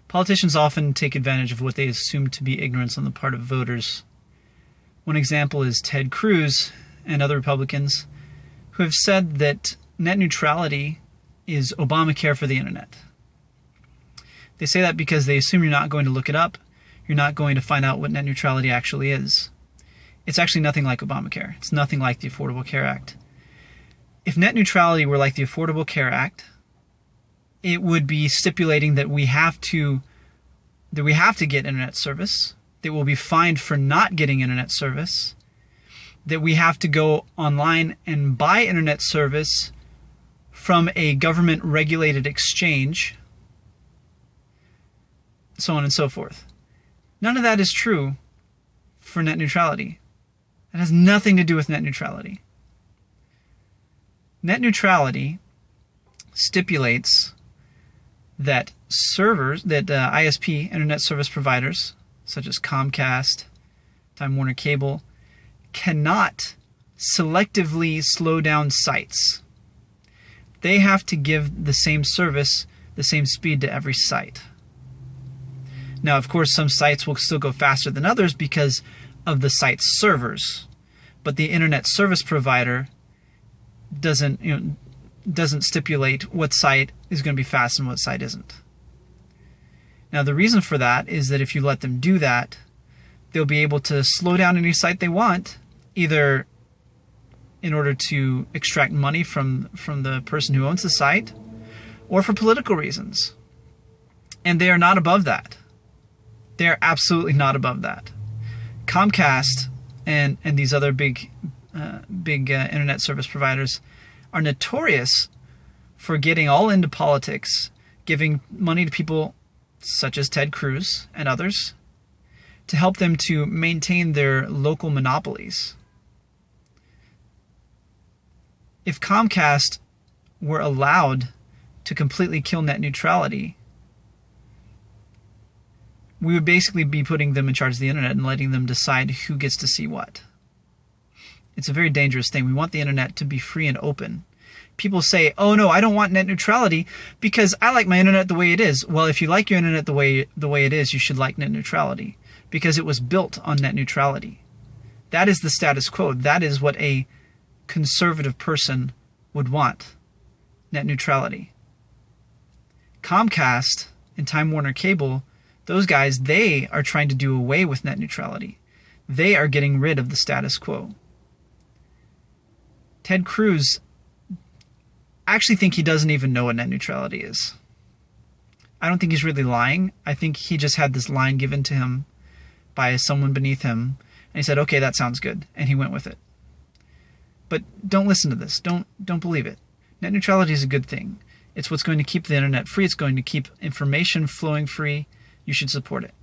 Politicians often take advantage of what they assume to be ignorance on the part of voters. One example is Ted Cruz and other Republicans who have said that net neutrality is Obamacare for the internet. They say that because they assume you're not going to look it up, you're not going to find out what net neutrality actually is. It's actually nothing like Obamacare. It's nothing like the Affordable Care Act. If net neutrality were like the Affordable Care Act, it would be stipulating that we have to get internet service, that we'll be fined for not getting internet service, that we have to go online and buy internet service from a government-regulated exchange, so on and so forth. None of that is true for net neutrality. It has nothing to do with net neutrality. Net neutrality stipulates that ISP, internet service providers, such as Comcast, Time Warner Cable, cannot selectively slow down sites. They have to give the same service, the same speed to every site. Now, of course, some sites will still go faster than others because of the site's servers, but the internet service provider doesn't stipulate what site is going to be fast and what site isn't. Now, the reason for that is that if you let them do that, they'll be able to slow down any site they want, either in order to extract money from the person who owns the site, or for political reasons. And they are not above that. They are absolutely not above that. Comcast and these other big internet service providers are notorious for getting all into politics, giving money to people such as Ted Cruz and others to help them to maintain their local monopolies. If Comcast were allowed to completely kill net neutrality, we would basically be putting them in charge of the internet and letting them decide who gets to see what. It's a very dangerous thing. We want the internet to be free and open. People say, oh no, I don't want net neutrality because I like my internet the way it is. Well, if you like your internet the way it is, you should like net neutrality because it was built on net neutrality. That is the status quo. That is what a conservative person would want, net neutrality. Comcast and Time Warner Cable, those guys, they are trying to do away with net neutrality. They are getting rid of the status quo. Ted Cruz, I actually think he doesn't even know what net neutrality is. I don't think he's really lying. I think he just had this line given to him by someone beneath him, and he said, okay, that sounds good, and he went with it. But don't listen to this. Don't believe it. Net neutrality is a good thing. It's what's going to keep the internet free. It's going to keep information flowing free. You should support it.